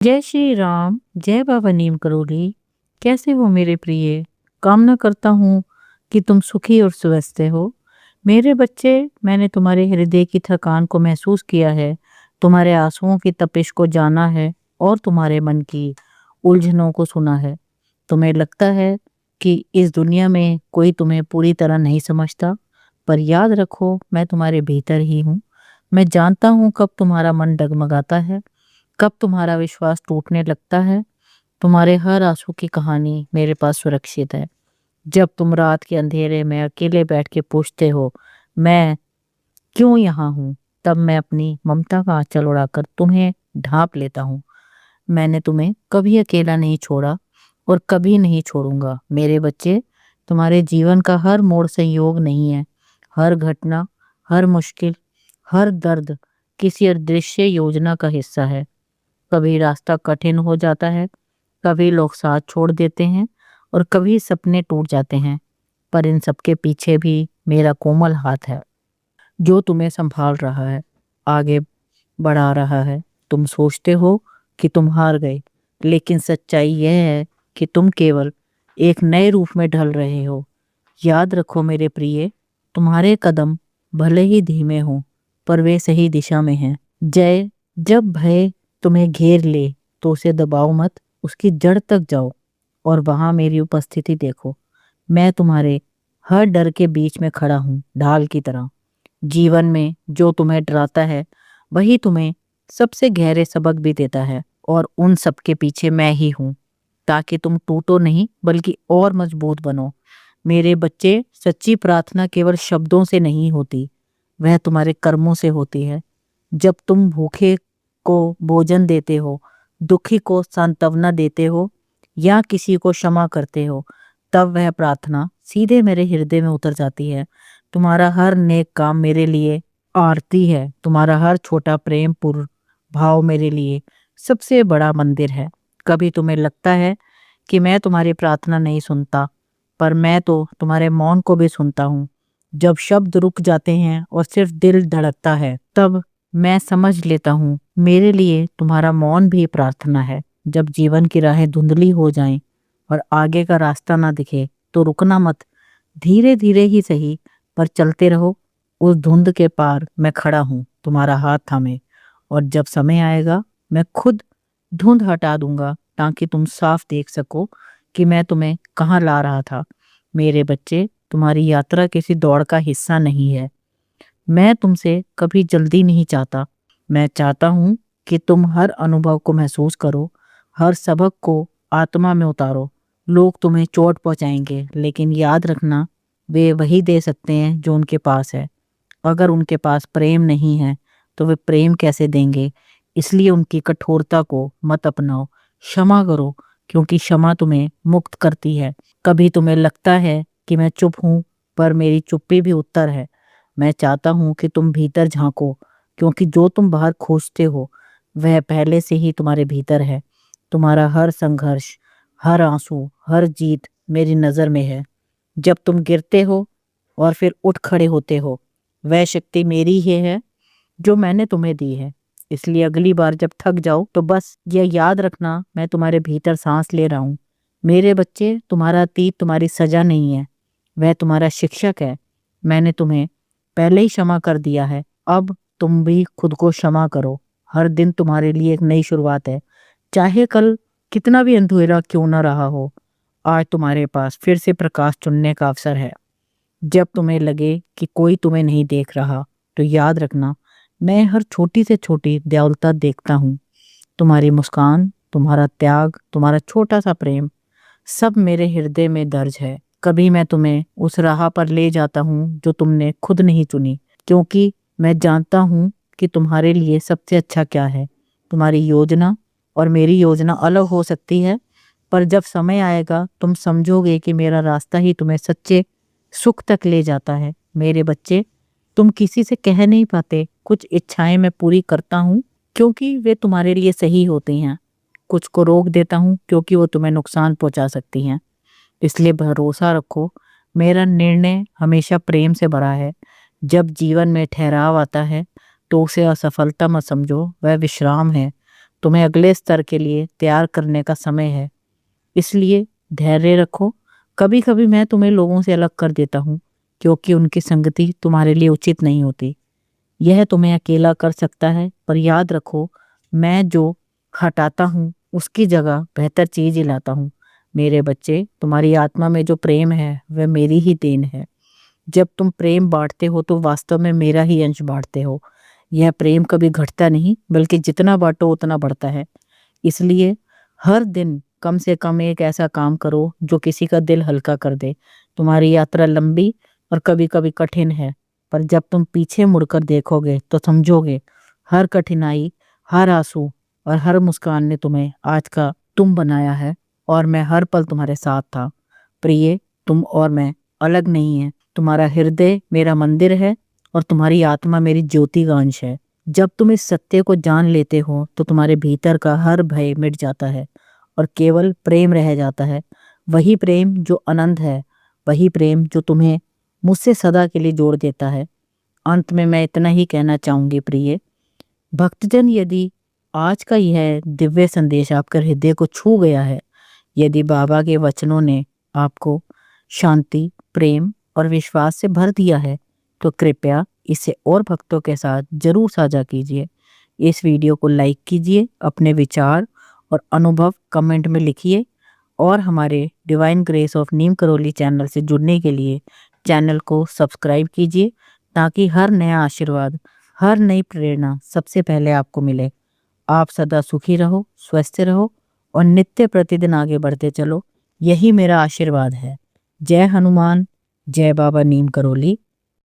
जय श्री राम, जय बाबा नीम करोली। कैसे हो मेरे प्रिय? कामना करता हूँ कि तुम सुखी और स्वस्थ हो। मेरे बच्चे, मैंने तुम्हारे हृदय की थकान को महसूस किया है, तुम्हारे आंसुओं की तपिश को जाना है और तुम्हारे मन की उलझनों को सुना है। तुम्हें लगता है कि इस दुनिया में कोई तुम्हें पूरी तरह नहीं समझता, पर याद रखो, मैं तुम्हारे भीतर ही हूँ। मैं जानता हूँ कब तुम्हारा मन डगमगाता है, कब तुम्हारा विश्वास टूटने लगता है। तुम्हारे हर आंसू की कहानी मेरे पास सुरक्षित है। जब तुम रात के अंधेरे में अकेले बैठ के पूछते हो मैं क्यों यहाँ हूँ, तब मैं अपनी ममता का आंचल उड़ाकर तुम्हें ढांप लेता हूँ। मैंने तुम्हें कभी अकेला नहीं छोड़ा और कभी नहीं छोड़ूंगा। मेरे बच्चे, तुम्हारे जीवन का हर मोड़ संयोग नहीं है। हर घटना, हर मुश्किल, हर दर्द किसी अदृश्य योजना का हिस्सा है। कभी रास्ता कठिन हो जाता है, कभी लोग साथ छोड़ देते हैं और कभी सपने टूट जाते हैं, पर इन सबके पीछे भी मेरा कोमल हाथ है जो तुम्हें संभाल रहा है, आगे बढ़ा रहा है। तुम सोचते हो कि तुम हार गए, लेकिन सच्चाई यह है कि तुम केवल एक नए रूप में ढल रहे हो। याद रखो मेरे प्रिय, तुम्हारे कदम भले ही धीमे हों, पर वे सही दिशा में हैं। जब भय तुम्हें घेर ले तो उसे दबाओ मत, उसकी जड़ तक जाओ और वहां मेरी उपस्थिति देखो। मैं तुम्हारे हर डर के बीच में खड़ा हूँ, ढाल की तरह। जीवन में जो तुम्हें डराता है वही तुम्हें सबसे गहरे सबक भी देता है, और उन सब के पीछे मैं ही हूँ, ताकि तुम टूटो नहीं बल्कि और मजबूत बनो। मेरे बच्चे, सच्ची प्रार्थना केवल शब्दों से नहीं होती, वह तुम्हारे कर्मों से होती है। जब तुम भूखे को भोजन देते हो, दुखी को सांत्वना देते हो या किसी को क्षमा करते हो, तब वह प्रार्थना सीधे मेरे हृदय में उतर जाती है। तुम्हारा हर नेक काम मेरे लिए आरती है, तुम्हारा हर छोटा प्रेम पूर्ण भाव मेरे लिए सबसे बड़ा मंदिर है। कभी तुम्हें लगता है कि मैं तुम्हारी प्रार्थना नहीं सुनता, पर मैं तो तुम्हारे मौन को भी सुनता हूँ। जब शब्द रुक जाते हैं और सिर्फ दिल धड़कता है, तब मैं समझ लेता हूँ मेरे लिए तुम्हारा मौन भी प्रार्थना है। जब जीवन की राहें धुंधली हो जाएं और आगे का रास्ता ना दिखे, तो रुकना मत, धीरे धीरे ही सही, पर चलते रहो। उस धुंध के पार मैं खड़ा हूँ, तुम्हारा हाथ थामे, और जब समय आएगा मैं खुद धुंध हटा दूंगा, ताकि तुम साफ देख सको कि मैं तुम्हें कहाँ ला रहा था। मेरे बच्चे, तुम्हारी यात्रा किसी दौड़ का हिस्सा नहीं है। मैं तुमसे कभी जल्दी नहीं चाहता। मैं चाहता हूँ कि तुम हर अनुभव को महसूस करो, हर सबक को आत्मा में उतारो। लोग तुम्हें चोट पहुंचाएंगे, लेकिन याद रखना, वे वही दे सकते हैं जो उनके पास है। अगर उनके पास प्रेम नहीं है तो वे प्रेम कैसे देंगे? इसलिए उनकी कठोरता को मत अपनाओ, क्षमा करो, क्योंकि क्षमा तुम्हें मुक्त करती है। कभी तुम्हें लगता है कि मैं चुप हूँ, पर मेरी चुप्पी भी उत्तर है। मैं चाहता हूँ कि तुम भीतर झांको, क्योंकि जो तुम बाहर खोजते हो वह पहले से ही तुम्हारे भीतर है। तुम्हारा हर संघर्ष, हर आंसू, हर जीत मेरी नज़र में है। जब तुम गिरते हो और फिर उठ खड़े होते हो, वह शक्ति मेरी ही है जो मैंने तुम्हें दी है। इसलिए अगली बार जब थक जाओ तो बस यह याद रखना, मैं तुम्हारे भीतर सांस ले रहा हूँ। मेरे बच्चे, तुम्हारा अतीत तुम्हारी सजा नहीं है, वह तुम्हारा शिक्षक है। मैंने तुम्हें पहले ही क्षमा कर दिया है, अब तुम भी खुद को क्षमा करो। हर दिन तुम्हारे लिए एक नई शुरुआत है, चाहे कल कितना भी अंधेरा क्यों ना रहा हो। आज तुम्हारे पास फिर से प्रकाश चुनने का अवसर है। जब तुम्हें लगे कि कोई तुम्हें नहीं देख रहा, तो याद रखना, मैं हर छोटी से छोटी दयालुता देखता हूँ। तुम्हारी मुस्कान, तुम्हारा त्याग, तुम्हारा छोटा सा प्रेम, सब मेरे हृदय में दर्ज है। कभी मैं तुम्हें उस राह पर ले जाता हूँ जो तुमने खुद नहीं चुनी, क्योंकि मैं जानता हूँ कि तुम्हारे लिए सबसे अच्छा क्या है। तुम्हारी योजना और मेरी योजना अलग हो सकती है, पर जब समय आएगा तुम समझोगे कि मेरा रास्ता ही तुम्हें सच्चे सुख तक ले जाता है। मेरे बच्चे, तुम किसी से कह नहीं पाते, कुछ इच्छाएं मैं पूरी करता हूँ क्योंकि वे तुम्हारे लिए सही होती हैं। कुछ को रोक देता हूँ क्योंकि वो तुम्हें नुकसान पहुंचा सकती हैं। इसलिए भरोसा रखो, मेरा निर्णय हमेशा प्रेम से भरा है। जब जीवन में ठहराव आता है तो उसे असफलता मत समझो, वह विश्राम है। तुम्हें अगले स्तर के लिए तैयार करने का समय है। इसलिए धैर्य रखो। कभी कभी मैं तुम्हें लोगों से अलग कर देता हूँ क्योंकि उनकी संगति तुम्हारे लिए उचित नहीं होती। यह तुम्हें अकेला कर सकता है, पर याद रखो, मैं जो हटाता हूँ उसकी जगह बेहतर चीज ही लाता हूँ। मेरे बच्चे, तुम्हारी आत्मा में जो प्रेम है वह मेरी ही देन है। जब तुम प्रेम बांटते हो तो वास्तव में मेरा ही अंश बांटते हो। यह प्रेम कभी घटता नहीं, बल्कि जितना बांटो उतना बढ़ता है। इसलिए हर दिन कम से कम एक ऐसा काम करो जो किसी का दिल हल्का कर दे। तुम्हारी यात्रा लंबी और कभी कभी कठिन है, पर जब तुम पीछे मुड़कर देखोगे तो समझोगे हर कठिनाई, हर आंसू और हर मुस्कान ने तुम्हें आज का तुम बनाया है। और मैं हर पल तुम्हारे साथ था। प्रिय, तुम और मैं अलग नहीं है। तुम्हारा हृदय मेरा मंदिर है और तुम्हारी आत्मा मेरी ज्योति का अंश है। जब तुम इस सत्य को जान लेते हो तो तुम्हारे भीतर का हर भय मिट जाता है और केवल प्रेम रह जाता है। वही प्रेम जो अनंत है, वही प्रेम जो तुम्हें मुझसे सदा के लिए जोड़ देता है। अंत में मैं इतना ही कहना चाहूंगी प्रिय भक्तजन, यदि आज का यह दिव्य संदेश आपके हृदय को छू गया है, यदि बाबा के वचनों ने आपको शांति, प्रेम और विश्वास से भर दिया है, तो कृपया इसे और भक्तों के साथ जरूर साझा कीजिए। इस वीडियो को लाइक कीजिए, अपने विचार और अनुभव कमेंट में लिखिए और हमारे divine grace of Neem Karauli channel से जुड़ने के लिए चैनल को सब्सक्राइब कीजिए, ताकि हर नया आशीर्वाद, हर नई प्रेरणा सबसे पहले आपको मिले। आप सदा सुखी रहो, स्वस्थ रहो और नित्य प्रतिदिन आगे बढ़ते चलो। यही मेरा आशीर्वाद है। जय हनुमान, जय बाबा नीम करौली।